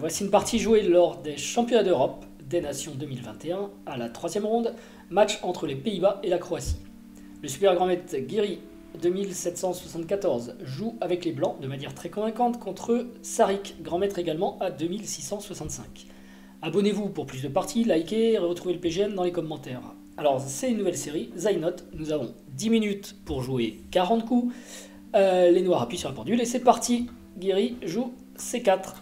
Voici une partie jouée lors des Championnats d'Europe des Nations 2021 à la 3e ronde, match entre les Pays-Bas et la Croatie. Le super grand maître Guiri 2774 joue avec les Blancs de manière très convaincante contre Sarik, grand maître également à 2665. Abonnez-vous pour plus de parties, likez et retrouvez le PGM dans les commentaires. Alors c'est une nouvelle série, Zainot, nous avons 10 minutes pour jouer 40 coups. Les noirs appuient sur la pendule et c'est parti. Guiri joue C4.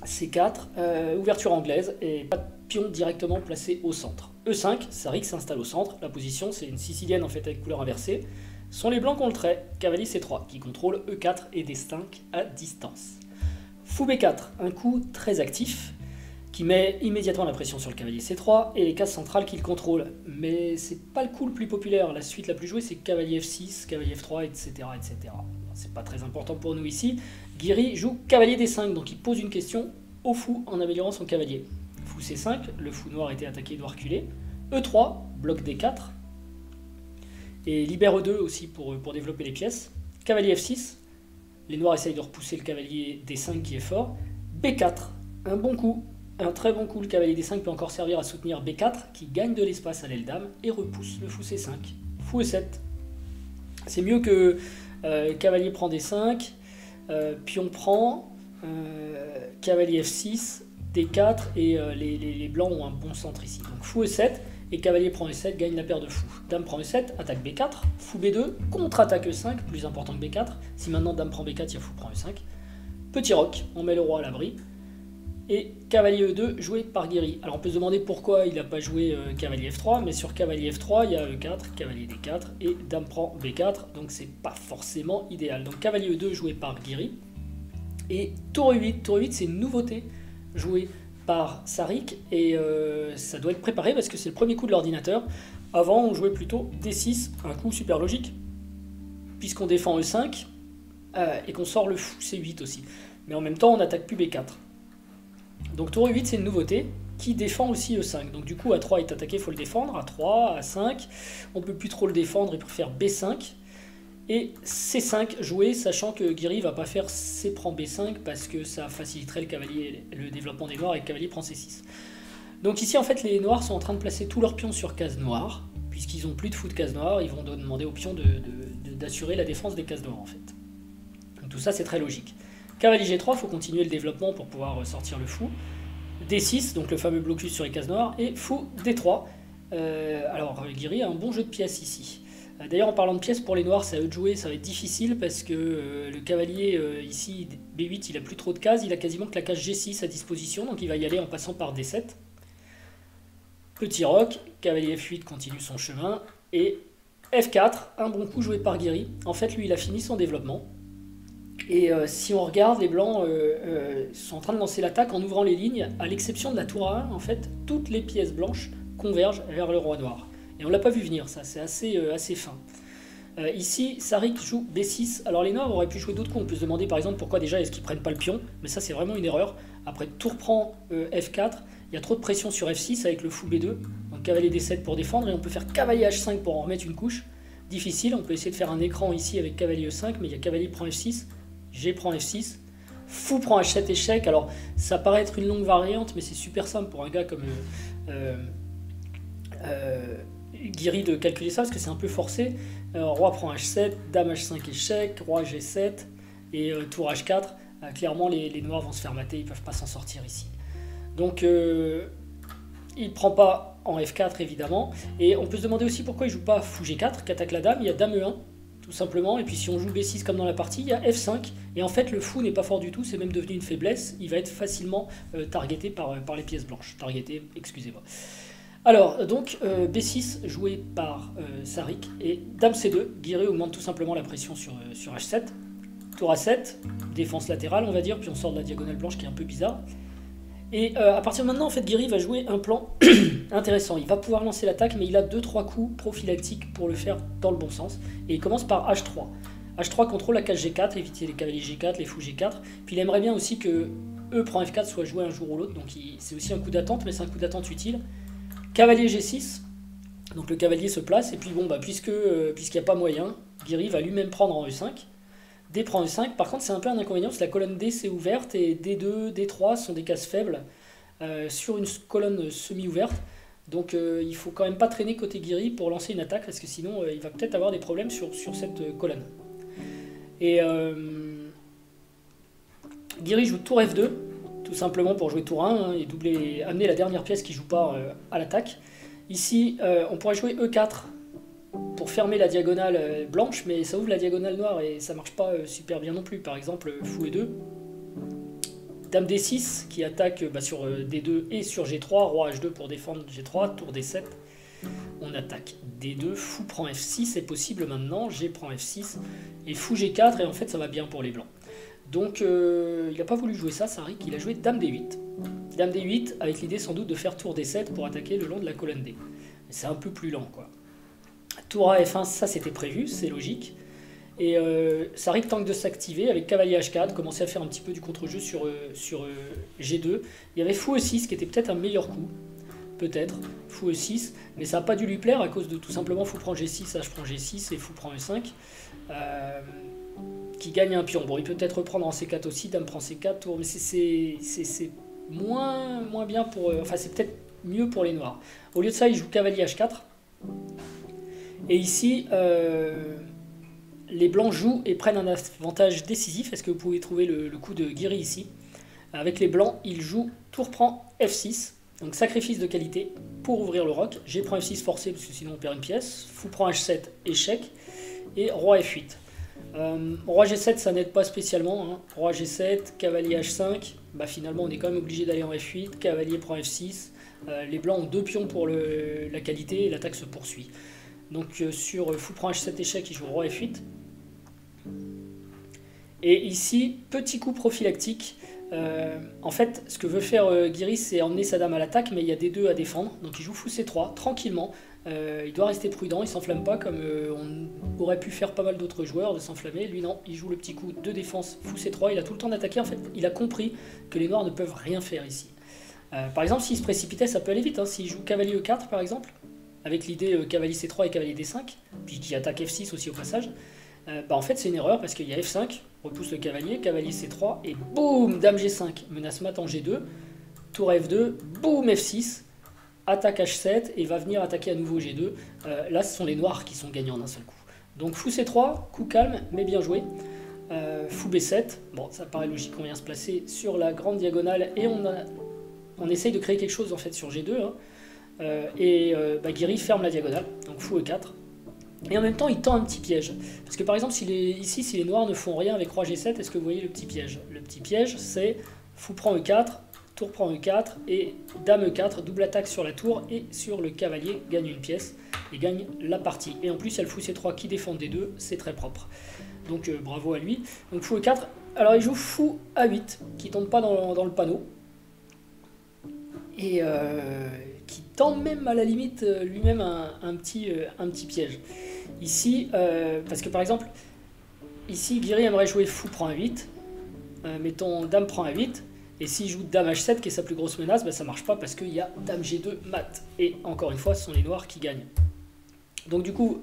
C4, ouverture anglaise et pas de pion directement placé au centre. E5, Sarik s'installe au centre. La position, c'est une sicilienne en fait avec couleur inversée. Ce sont les blancs qui ont le trait. Cavalier C3 qui contrôle E4 et D5 à distance. Fou B4, un coup très actif qui met immédiatement la pression sur le cavalier C3 et les cases centrales qu'il contrôle. Mais c'est pas le coup le plus populaire. La suite la plus jouée, c'est cavalier F6, cavalier F3, etc. etc. C'est pas très important pour nous ici. Guiri joue cavalier D5, donc il pose une question au fou en améliorant son cavalier. Fou C5, le fou noir était attaqué et doit reculer. E3, bloc D4. Et libère E2 aussi pour développer les pièces. Cavalier F6, les noirs essayent de repousser le cavalier D5 qui est fort. B4, un bon coup, un très bon coup. Le cavalier D5 peut encore servir à soutenir B4 qui gagne de l'espace à l'aile dame et repousse le fou C5. Fou E7, c'est mieux que cavalier prend D5, pion prend, cavalier F6, D4 et les blancs ont un bon centre ici. Donc fou E7 et cavalier prend E7 gagne la paire de fous. Dame prend E7, attaque B4, fou B2, contre-attaque E5, plus important que B4. Si maintenant dame prend B4, il y a fou prend E5. Petit roc, on met le roi à l'abri. Et cavalier E2 joué par Guiri. Alors on peut se demander pourquoi il n'a pas joué cavalier F3, mais sur cavalier F3 il y a E4, cavalier D4 et dame prend B4, donc c'est pas forcément idéal. Donc cavalier E2 joué par Guiri. Et tour E8, tour E8 c'est une nouveauté jouée par Sarik et ça doit être préparé parce que c'est le premier coup de l'ordinateur. Avant on jouait plutôt D6, un coup super logique, puisqu'on défend E5 et qu'on sort le fou C8 aussi. Mais en même temps on n'attaque plus B4. Donc tour E8 c'est une nouveauté qui défend aussi E5. Donc du coup A3 est attaqué, il faut le défendre. A3, A5, on ne peut plus trop le défendre, il préfère B5. Et C5 joué, sachant que Guiri ne va pas faire C prend B5 parce que ça faciliterait le développement des noirs et le cavalier prend C6. Donc ici en fait les noirs sont en train de placer tous leurs pions sur case noire, puisqu'ils n'ont plus de fou de case noire, ils vont demander aux pions d'assurer la défense des cases noires en fait. Donc tout ça c'est très logique. Cavalier G3, il faut continuer le développement pour pouvoir sortir le fou. D6, donc le fameux blocus sur les cases noires, et fou D3. Alors Guiri a un bon jeu de pièces ici. D'ailleurs en parlant de pièces pour les noirs, c'est à eux de jouer, ça va être difficile parce que le cavalier ici, B8, il a plus trop de cases, il a quasiment que la case G6 à disposition, donc il va y aller en passant par D7. Petit roc, cavalier F8 continue son chemin, et F4, un bon coup joué par Guiri. En fait lui il a fini son développement. Et si on regarde, les blancs sont en train de lancer l'attaque en ouvrant les lignes, à l'exception de la tour A1, en fait, toutes les pièces blanches convergent vers le roi noir. Et on ne l'a pas vu venir, ça, c'est assez fin. Ici, Sarik joue B6. Alors les noirs auraient pu jouer d'autres coups. On peut se demander par exemple pourquoi déjà est-ce qu'ils ne prennent pas le pion, mais ça c'est vraiment une erreur. Après, tour prend F4, il y a trop de pression sur F6 avec le fou B2. Donc cavalier D7 pour défendre, et on peut faire cavalier H5 pour en remettre une couche. Difficile, on peut essayer de faire un écran ici avec cavalier E5, mais il y a cavalier prend F6. G prend F6, fou prend H7 échec. Alors ça paraît être une longue variante, mais c'est super simple pour un gars comme Guiri de calculer ça, parce que c'est un peu forcé. Roi prend H7, dame H5 échec, roi G7 et tour H4. Clairement les noirs vont se faire mater, ils ne peuvent pas s'en sortir ici. Donc il ne prend pas en F4 évidemment, et on peut se demander aussi pourquoi il ne joue pas fou G4 qu'attaque la dame. Il y a dame E1 tout simplement, et puis si on joue B6 comme dans la partie, il y a F5, et en fait le fou n'est pas fort du tout, c'est même devenu une faiblesse, il va être facilement targeté par les pièces blanches. Targeté, excusez-moi. Alors, donc, B6 joué par Sarik, et dame C2, Guiri augmente tout simplement la pression sur H7, tour A7, défense latérale on va dire, puis on sort de la diagonale blanche qui est un peu bizarre. Et à partir de maintenant, en fait, Guiri va jouer un plan intéressant. Il va pouvoir lancer l'attaque, mais il a 2-3 coups prophylactiques pour le faire dans le bon sens. Et il commence par H3. H3 contrôle la case G4, éviter les cavaliers G4, les fous G4. Puis il aimerait bien aussi que E prend F4 soit joué un jour ou l'autre. Donc c'est aussi un coup d'attente, mais c'est un coup d'attente utile. Cavalier G6. Donc le cavalier se place. Et puis bon, puisqu'il n'y a pas moyen, Guiri va lui-même prendre en E5. D prend E5. Par contre, c'est un peu un inconvénient, parce que la colonne D c'est ouverte et D2, D3 sont des cases faibles sur une colonne semi-ouverte. Donc il faut quand même pas traîner côté Guiri pour lancer une attaque, parce que sinon il va peut-être avoir des problèmes sur cette colonne. Et Guiri joue tour F2, tout simplement pour jouer tour 1 hein, et amener la dernière pièce qui joue pas à l'attaque. Ici, on pourrait jouer E4 pour fermer la diagonale blanche, mais ça ouvre la diagonale noire et ça marche pas super bien non plus. Par exemple, fou E2, dame D6 qui attaque sur D2 et sur G3, roi H2 pour défendre G3, tour D7. On attaque D2, fou prend F6, c'est possible maintenant, G prend F6, et fou G4, et en fait ça va bien pour les blancs. Donc il n'a pas voulu jouer ça, Saric, il a joué dame D8. Dame D8 avec l'idée sans doute de faire tour D7 pour attaquer le long de la colonne D. Mais c'est un peu plus lent quoi. Tour A F1, ça c'était prévu, c'est logique. Et Saric tente de s'activer avec cavalier H4, commencer à faire un petit peu du contre-jeu sur G2. Il y avait fou E6 qui était peut-être un meilleur coup. Peut-être, fou E6, mais ça n'a pas dû lui plaire à cause de tout simplement fou prend G6, H prend G6 et fou prend E5, qui gagne un pion. Bon, il peut peut-être reprendre en C4 aussi, dame prend C4, tour, mais c'est moins bien pour... enfin, c'est peut-être mieux pour les noirs. Au lieu de ça, il joue cavalier H4, et ici, les blancs jouent et prennent un avantage décisif. Est-ce que vous pouvez trouver le coup de Guiri ici? Avec les blancs, il joue tour prend F6, donc sacrifice de qualité pour ouvrir le roc. G prend F6 forcé parce que sinon on perd une pièce. Fou prend H7 échec. Et roi F8. Roi G7 ça n'aide pas spécialement. Hein. Roi G7, cavalier H5. Bah, finalement on est quand même obligé d'aller en F8. Cavalier prend F6. Les blancs ont 2 pions pour la qualité et l'attaque se poursuit. Donc sur fou prend H7 échec, il joue roi F8. Et ici, petit coup prophylactique. En fait, ce que veut faire Guiri, c'est emmener sa dame à l'attaque, mais il y a des deux à défendre. Donc il joue fou C3, tranquillement. Il doit rester prudent, il s'enflamme pas comme on aurait pu faire pas mal d'autres joueurs de s'enflammer. Lui non, il joue le petit coup de défense, fou C3, il a tout le temps d'attaquer. En fait, il a compris que les noirs ne peuvent rien faire ici. Par exemple, s'il se précipitait, ça peut aller vite. Hein. S'il joue cavalier E4 par exemple, avec l'idée cavalier C3 et cavalier D5, puis qui attaque F6 aussi au passage, en fait c'est une erreur parce qu'il y a F5, repousse le cavalier, cavalier C3, et boum, dame G5, menace mat en G2, tour F2, boum F6, attaque H7, et va venir attaquer à nouveau G2. Là ce sont les noirs qui sont gagnants d'un seul coup. Donc fou C3, coup calme, mais bien joué. Fou B7, bon ça paraît logique, on vient se placer sur la grande diagonale, et on essaye de créer quelque chose en fait sur G2, hein. Guiri ferme la diagonale, donc fou E4. Et en même temps, il tend un petit piège. Parce que par exemple, ici, si les noirs ne font rien avec roi G7, est-ce que vous voyez le petit piège? Le petit piège, c'est fou prend E4, tour prend E4, et dame E4, double attaque sur la tour, et sur le cavalier, gagne une pièce, et gagne la partie. Et en plus, il y a le fou C3 qui défend des deux, c'est très propre. Donc bravo à lui. Donc fou E4, alors il joue fou A8, qui tombe pas dans le panneau. Et qui tend même à la limite lui-même un petit piège. Ici, parce que par exemple, ici Guiri aimerait jouer fou prend A8, mettons dame prend A8, et s'il joue dame H7 qui est sa plus grosse menace, bah, ça marche pas parce qu'il y a dame G2 mat. Et encore une fois, ce sont les noirs qui gagnent. Donc du coup,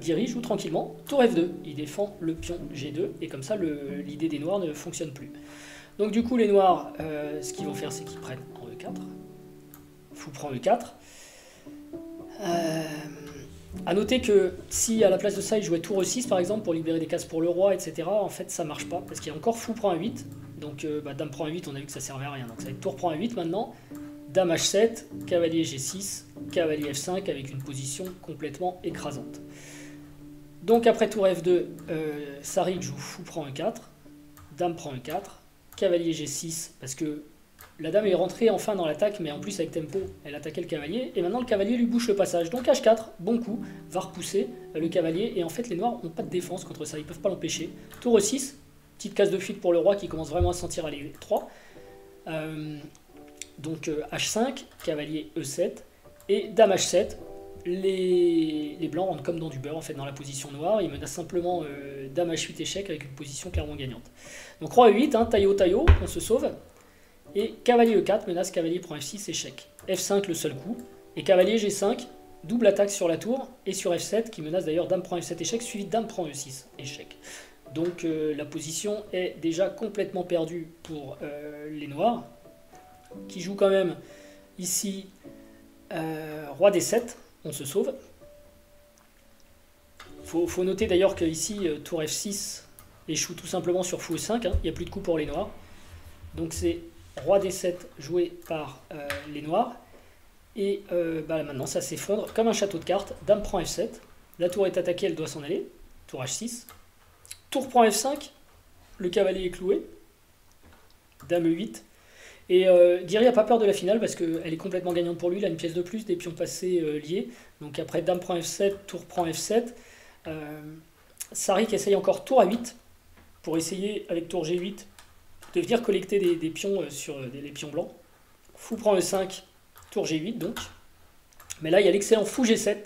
Guiri joue tranquillement, tour F2, il défend le pion G2, et comme ça l'idée des noirs ne fonctionne plus. Donc du coup les noirs, ce qu'ils vont faire c'est qu'ils prennent en E4, fou prend E4. A noter que si à la place de ça il jouait tour E6 par exemple pour libérer des cases pour le roi, etc., en fait ça marche pas parce qu'il y a encore fou prend A8, donc dame prend A8, on a vu que ça servait à rien, donc ça va être tour prend A8 maintenant, dame H7, cavalier G6, cavalier F5 avec une position complètement écrasante. Donc après tour F2, Saric joue fou prend E4, dame prend E4, cavalier G6 parce que la dame est rentrée enfin dans l'attaque, mais en plus avec tempo, elle attaquait le cavalier, et maintenant le cavalier lui bouche le passage. Donc H4, bon coup, va repousser le cavalier, et en fait les noirs n'ont pas de défense contre ça, ils ne peuvent pas l'empêcher. Tour E6, petite case de fuite pour le roi qui commence vraiment à se sentir à l'E3. Donc H5, cavalier E7, et dame H7. Les blancs rentrent comme dans du beurre en fait dans la position noire, ils menacent simplement dame H8 échec avec une position clairement gagnante. Donc roi E8, hein, taillot, on se sauve. Et cavalier E4, menace cavalier prend F6, échec. F5 le seul coup, et cavalier G5, double attaque sur la tour, et sur F7, qui menace d'ailleurs dame prend F7, échec, suivi de dame prend E6, échec. Donc la position est déjà complètement perdue pour les noirs, qui jouent quand même ici roi D7, on se sauve. Faut noter d'ailleurs que ici tour F6 échoue tout simplement sur fou E5, hein, il n'y a plus de coup pour les noirs. Donc c'est roi D7 joué par les noirs. Et maintenant ça s'effondre comme un château de cartes. Dame prend F7. La tour est attaquée, elle doit s'en aller. Tour H6. Tour prend F5. Le cavalier est cloué. Dame E8. Et Guiri n'a pas peur de la finale parce qu'elle est complètement gagnante pour lui. Il a une pièce de plus, des pions passés liés. Donc après Dame prend F7, tour prend F7. Saric essaye encore tour A8 pour essayer avec tour G8 de venir collecter des pions sur les pions blancs. Fou prend E5, tour G8 donc. Mais là il y a l'excellent fou G7,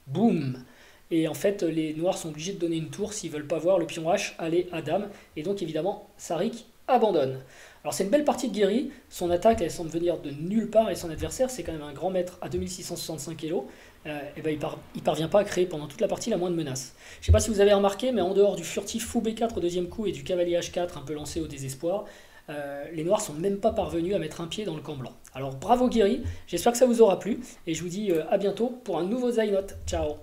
boum. Et en fait les noirs sont obligés de donner une tour s'ils veulent pas voir le pion H aller à Dame. Et donc évidemment Saric abandonne. Alors c'est une belle partie de Guiri, son attaque elle semble venir de nulle part et son adversaire c'est quand même un grand maître à 2665 kg. Il parvient pas à créer pendant toute la partie la moindre menace. Je sais pas si vous avez remarqué, mais en dehors du furtif fou B4 au deuxième coup et du cavalier H4 un peu lancé au désespoir, les noirs sont même pas parvenus à mettre un pied dans le camp blanc. Alors bravo Guiri, j'espère que ça vous aura plu et je vous dis à bientôt pour un nouveau Zynot. Ciao.